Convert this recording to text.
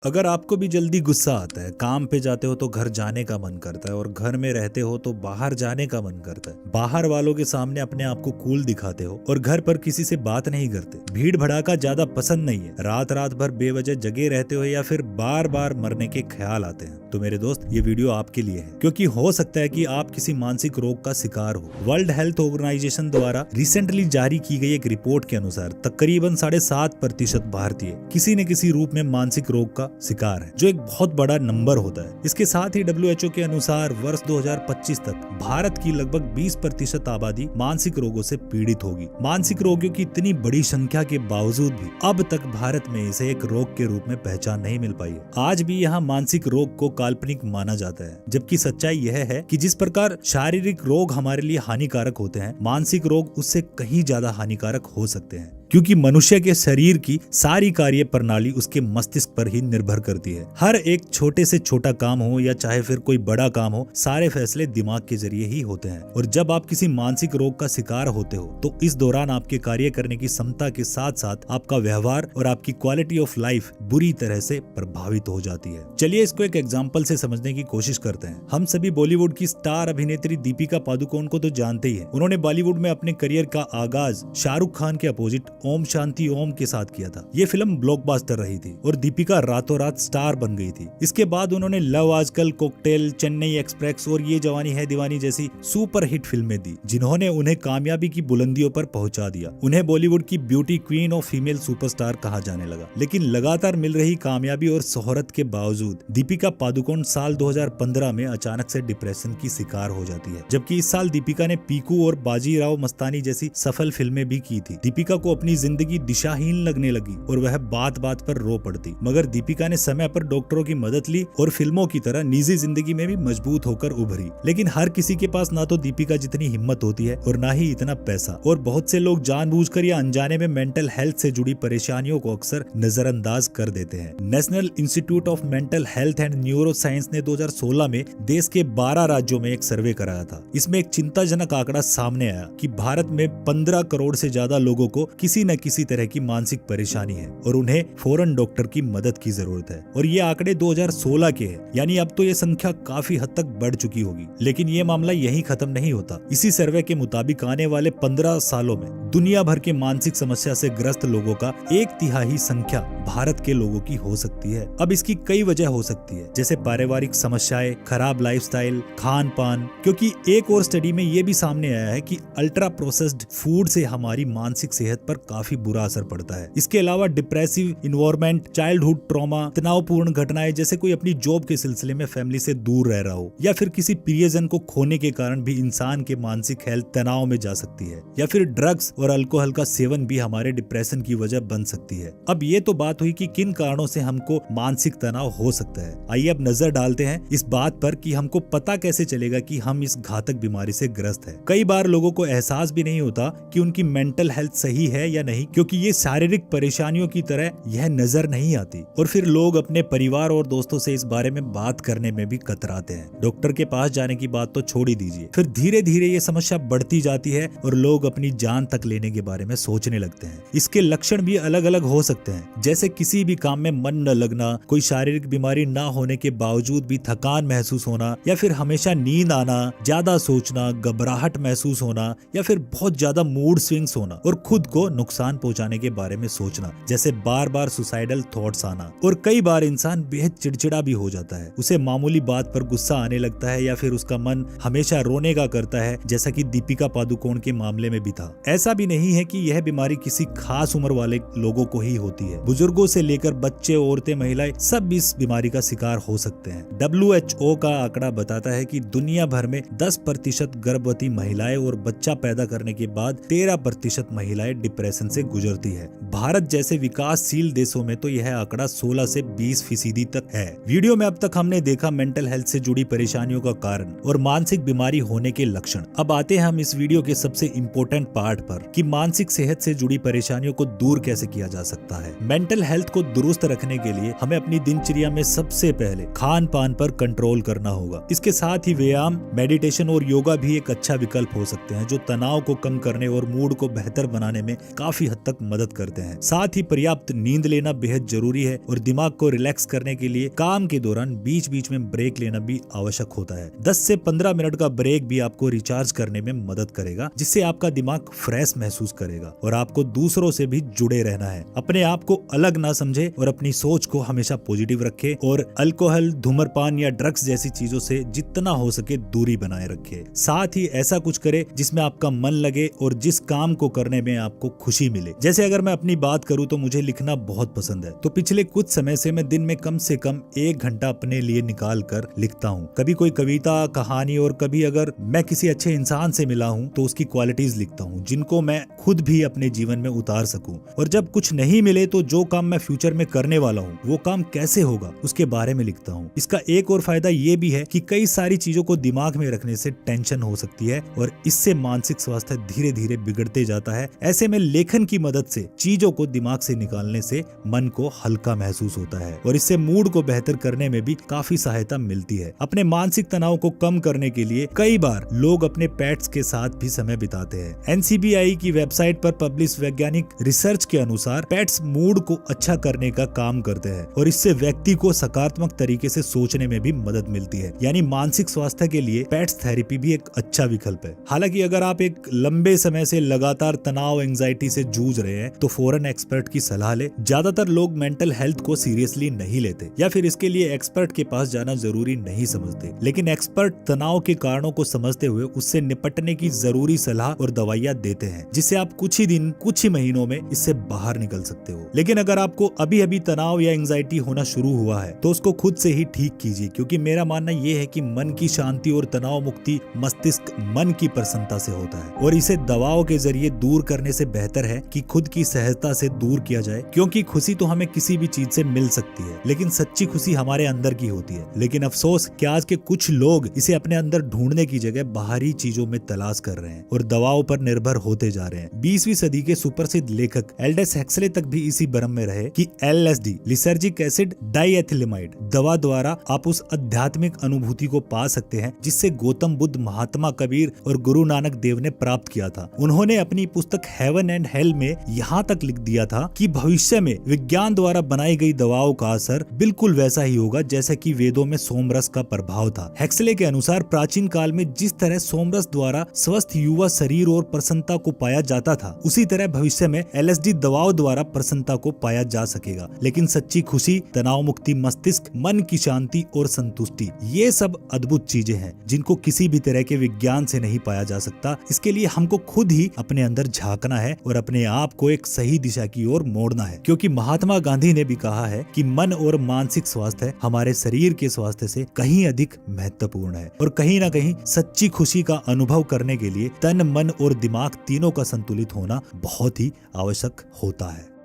अगर आपको भी जल्दी गुस्सा आता है, काम पे जाते हो तो घर जाने का मन करता है और घर में रहते हो तो बाहर जाने का मन करता है, बाहर वालों के सामने अपने आप को कूल दिखाते हो और घर पर किसी से बात नहीं करते, भीड़ भड़ाका ज्यादा पसंद नहीं है, रात रात भर बेवजह जगे रहते हो या फिर बार बार मरने के ख्याल आते हैं, तो मेरे दोस्त ये वीडियो आपके लिए है, क्योंकि हो सकता है कि आप किसी मानसिक रोग का शिकार हो। वर्ल्ड हेल्थ ऑर्गेनाइजेशन द्वारा रिसेंटली जारी की गई एक रिपोर्ट के अनुसार तकरीबन 7.5% भारतीय किसी न किसी रूप में मानसिक रोग का शिकार है, जो एक बहुत बड़ा नंबर होता है। इसके साथ ही WHO के अनुसार वर्ष 2025 तक भारत की लगभग 20% आबादी मानसिक रोगों से पीड़ित होगी। मानसिक रोगियों की इतनी बड़ी संख्या के बावजूद भी अब तक भारत में इसे एक रोग के रूप में पहचान नहीं मिल पाई है। आज भी यहाँ मानसिक रोग को काल्पनिक माना जाता है, जबकि सच्चाई यह है कि जिस प्रकार शारीरिक रोग हमारे लिए हानिकारक होते हैं, मानसिक रोग उससे कहीं ज्यादा हानिकारक हो सकते हैं, क्योंकि मनुष्य के शरीर की सारी कार्य प्रणाली उसके मस्तिष्क पर ही निर्भर करती है। हर एक छोटे से छोटा काम हो या चाहे फिर कोई बड़ा काम हो, सारे फैसले दिमाग के जरिए ही होते हैं। और जब आप किसी मानसिक रोग का शिकार होते हो तो इस दौरान आपके कार्य करने की क्षमता के साथ साथ आपका व्यवहार और आपकी क्वालिटी ऑफ लाइफ बुरी तरह से प्रभावित हो जाती है। चलिए इसको एक एग्जाम्पल से समझने की कोशिश करते हैं। हम सभी बॉलीवुड की स्टार अभिनेत्री दीपिका पादुकोण को तो जानते ही है। उन्होंने बॉलीवुड में अपने करियर का आगाज शाहरुख खान के अपोजिट ओम शांति ओम के साथ किया था। ये फिल्म ब्लॉकबस्टर रही थी और दीपिका रातों रात स्टार बन गई थी। इसके बाद उन्होंने लव आजकल, कॉकटेल, चेन्नई एक्सप्रेस और ये जवानी है दीवानी जैसी सुपर हिट फिल्में दी, जिन्होंने उन्हें कामयाबी की बुलंदियों पर पहुंचा दिया। उन्हें बॉलीवुड की ब्यूटी क्वीन और फीमेल सुपरस्टार कहा जाने लगा। लेकिन लगातार मिल रही कामयाबी और शोहरत के बावजूद दीपिका पादुकोण साल 2015 में अचानक से डिप्रेशन की शिकार हो जाती है। जबकि इस साल दीपिका ने पीकू और बाजीराव मस्तानी जैसी सफल फिल्में भी की थी। दीपिका को अपनी जिंदगी दिशाहीन लगने लगी और वह बात बात पर रो पड़ती, मगर दीपिका ने समय पर डॉक्टरों की मदद ली और फिल्मों की तरह निजी जिंदगी में भी मजबूत होकर उभरी। लेकिन हर किसी के पास ना तो दीपिका जितनी हिम्मत होती है और ना ही इतना पैसा, और बहुत से लोग जानबूझकर या अनजाने में मेंटल हेल्थ से जुड़ी परेशानियों को अक्सर नजरअंदाज कर देते हैं। National institute of mental health and neuro science ने 2016 में देश के 12 राज्यों में एक सर्वे कराया था। इसमें एक चिंताजनक आंकड़ा सामने आया कि भारत में 15 करोड़ से ज्यादा लोगों को किसी न किसी तरह की मानसिक परेशानी है और उन्हें फौरन डॉक्टर की मदद की जरूरत है। और ये आंकड़े 2016 के हैं, यानी अब तो ये संख्या काफी हद तक बढ़ चुकी होगी। लेकिन ये मामला यहीं खत्म नहीं होता। इसी सर्वे के मुताबिक आने वाले 15 सालों में दुनिया भर के मानसिक समस्या से ग्रस्त लोगों का 1/3 संख्या भारत के लोगों की हो सकती है। अब इसकी कई वजह हो सकती है, जैसे पारिवारिक समस्याएं, खराब लाइफस्टाइल, खान पान, क्योंकि एक और स्टडी में ये भी सामने आया है कि अल्ट्रा प्रोसेस्ड फूड से हमारी मानसिक सेहत पर काफी बुरा असर पड़ता है। इसके अलावा डिप्रेसिव इन्वायरमेंट, चाइल्डहुड ट्रॉमा, तनावपूर्ण घटनाएं, जैसे कोई अपनी जॉब के सिलसिले में फैमिली से दूर रह रहा हो या फिर किसी प्रियजन को खोने के कारण भी इंसान के मानसिक हेल्थ तनाव में जा सकती है, या फिर ड्रग्स और अल्कोहल का सेवन भी हमारे डिप्रेशन की वजह बन सकती है। अब ये तो बात हुई कि किन कारणों से हमको मानसिक तनाव हो सकता है। आइए अब नजर डालते हैं इस बात पर कि हमको पता कैसे चलेगा कि हम इस घातक बीमारी से ग्रस्त हैं। कई बार लोगों को एहसास भी नहीं होता कि उनकी मेंटल हेल्थ सही है या नहीं, क्योंकि ये शारीरिक परेशानियों की तरह यह नजर नहीं आती, और फिर लोग अपने परिवार और दोस्तों से इस बारे में बात करने में भी कतराते हैं। डॉक्टर के पास जाने की बात तो छोड़ ही दीजिए। फिर धीरे धीरे ये समस्या बढ़ती जाती है और लोग अपनी जान तक लेने के बारे में सोचने लगते हैं। इसके लक्षण भी अलग अलग हो सकते हैं, जैसे किसी भी काम में मन न लगना, कोई शारीरिक बीमारी न होने के बावजूद भी थकान महसूस होना, या फिर हमेशा नींद आना, ज्यादा सोचना, घबराहट महसूस होना, या फिर बहुत ज्यादा मूड स्विंग्स होना और खुद को नुकसान पहुंचाने के बारे में सोचना, जैसे बार बार सुसाइडल थॉट्स आना। और कई बार इंसान बेहद चिड़चिड़ा भी हो जाता है, उसे मामूली बात पर गुस्सा आने लगता है या फिर उसका मन हमेशा रोने का करता है, जैसा कि दीपिका पादुकोण के मामले में भी था। ऐसा भी नहीं है कि यह बीमारी किसी खास उम्र वाले लोगों को ही होती है। बुजुर्गों से लेकर बच्चे, औरतें, महिलाएं सब इस बीमारी का शिकार हो सकते हैं। WHO का आंकड़ा बताता है कि दुनिया भर में 10% गर्भवती महिलाएं और बच्चा पैदा करने के बाद 13% महिलाएं डिप्रेशन से गुजरती है। भारत जैसे विकासशील देशों में तो यह आंकड़ा 16 से 20% तक है। वीडियो में अब तक हमने देखा मेंटल हेल्थ से जुड़ी परेशानियों का कारण और मानसिक बीमारी होने के लक्षण। अब आते हैं हम इस वीडियो के सबसे इम्पोर्टेंट पार्ट पर कि मानसिक सेहत से जुड़ी परेशानियों को दूर कैसे किया जा सकता है। मेंटल हेल्थ को दुरुस्त रखने के लिए हमें अपनी दिनचर्या में सबसे पहले खान पान पर कंट्रोल करना होगा। इसके साथ ही व्यायाम, मेडिटेशन और योगा भी एक अच्छा विकल्प हो सकते हैं, जो तनाव को कम करने और मूड को बेहतर बनाने में काफी हद तक मदद करते हैं। साथ ही पर्याप्त नींद लेना बेहद जरूरी है और दिमाग को रिलैक्स करने के लिए काम के दौरान बीच बीच में ब्रेक लेना भी आवश्यक होता है। 10 से 15 मिनट का ब्रेक भी आपको रिचार्ज करने में मदद करेगा, जिससे आपका दिमाग फ्रेश महसूस करेगा। और आपको दूसरों से भी जुड़े रहना है। अपने आप को अलग ना समझे और अपनी सोच को हमेशा पॉजिटिव रखे और अल्कोहल, धूम्रपान या ड्रग्स जैसी चीजों से जितना हो सके दूरी बनाए रखे। साथ ही ऐसा कुछ करे जिसमें आपका मन लगे और जिस काम को करने में आपको खुशी मिले। जैसे अगर मैं अपनी बात करूं तो मुझे लिखना बहुत पसंद है, तो पिछले कुछ समय से मैं दिन में कम से कम 1 घंटा अपने लिए निकाल कर लिखता हूँ। कभी कोई कविता, कहानी और कभी अगर मैं किसी अच्छे इंसान से मिला हूँ तो उसकी क्वालिटीज लिखता हूँ, जिनको मैं खुद भी अपने जीवन में उतार सकूं। और जब कुछ नहीं मिले तो जो काम मैं फ्यूचर में करने वाला हूँ वो काम कैसे होगा उसके बारे में लिखता हूँ। इसका एक और फायदा ये भी है कि कई सारी चीजों को दिमाग में रखने से टेंशन हो सकती है और इससे मानसिक स्वास्थ्य धीरे धीरे बिगड़ते जाता है। ऐसे में लेखन की मदद से चीजों को दिमाग से निकालने से मन को हल्का महसूस होता है और इससे मूड को बेहतर करने में भी काफी सहायता मिलती है। अपने मानसिक तनाव को कम करने के लिए कई बार लोग अपने पेट्स के साथ भी समय बिताते हैं। NCBI की वेबसाइट पर पब्लिश वैज्ञानिक रिसर्च के अनुसार पेट्स मूड को अच्छा करने का काम करते हैं और इससे व्यक्ति को सकारात्मक तरीके से सोचने में भी मदद मिलती है। यानी मानसिक स्वास्थ्य के लिए पेट्स थेरेपी भी एक अच्छा विकल्प है। हालांकि अगर आप एक लंबे समय से लगातार तनाव, एंजाइटी से जूझ रहे हैं तो फौरन एक्सपर्ट की सलाह ले। ज्यादातर लोग मेंटल हेल्थ को सीरियसली नहीं लेते या फिर इसके लिए एक्सपर्ट के पास जाना जरूरी नहीं समझते, लेकिन एक्सपर्ट तनाव के कारणों को समझते हुए उससे निपटने की जरूरी सलाह और दवाइयां देते हैं, जिससे आप कुछ ही दिन, कुछ ही महीनों में इससे बाहर निकल सकते हो। लेकिन अगर आपको अभी अभी तनाव या एंजाइटी होना शुरू हुआ है तो उसको खुद से ही ठीक कीजिए, क्योंकि मेरा मानना यह है कि मन की शांति और तनाव मुक्ति मस्तिष्क मन की प्रसन्नता से होता है और इसे दवाओं के जरिए दूर करने से बेहतर है कि खुद की सहजता से दूर किया जाए। क्योंकि खुशी तो हमें किसी भी चीज से मिल सकती है, लेकिन सच्ची खुशी हमारे अंदर की होती है। लेकिन अफसोस कि आज के कुछ लोग इसे अपने अंदर ढूंढने की जगह बाहरी चीजों में तलाश कर रहे हैं और दवाओं पर निर्भर होते जा रहे हैं। 20वीं सदी के सुप्रसिद्ध लेखक एल्डस हेक्सले तक भी इसी भ्रम में रहे कि LSD, लिसर्जिक एसिड डाइएथिलेमाइड दवा द्वारा आप उस आध्यात्मिक अनुभूति को पा सकते हैं जिससे गौतम बुद्ध, महात्मा कबीर और गुरु नानक देव ने प्राप्त किया था। उन्होंने अपनी पुस्तक हेवन एंड हेल में यहाँ तक लिख दिया था कि भविष्य में विज्ञान द्वारा बनाई गई दवाओं का असर बिल्कुल वैसा ही होगा जैसा कि वेदों में सोमरस का प्रभाव था। हेक्सले के अनुसार प्राचीन काल में जिस तरह सोमरस द्वारा स्वस्थ युवा शरीर और प्रसन्नता को पाया जाता था, उसी तरह भविष्य में LSD दवाओं द्वारा प्रसन्नता को पाया जा सकेगा। लेकिन सच्ची खुशी, तनाव मुक्ति, मस्तिष्क, मन की शांति और संतुष्टि, ये सब अद्भुत चीजें हैं जिनको किसी भी तरह के विज्ञान से नहीं पाया जा सकता। इसके लिए हमको खुद ही अपने अंदर झांकना है और अपने आप को एक सही दिशा की ओर मोड़ना है, क्योंकि महात्मा गांधी ने भी कहा है कि मन और मानसिक स्वास्थ्य हमारे शरीर के स्वास्थ्य से कहीं अधिक महत्वपूर्ण है और कहीं ना कहीं सच्ची खुशी का अनुभव करने के लिए तन, मन और दिमाग तीनों का संतुलित होना बहुत ही आवश्यक होता है।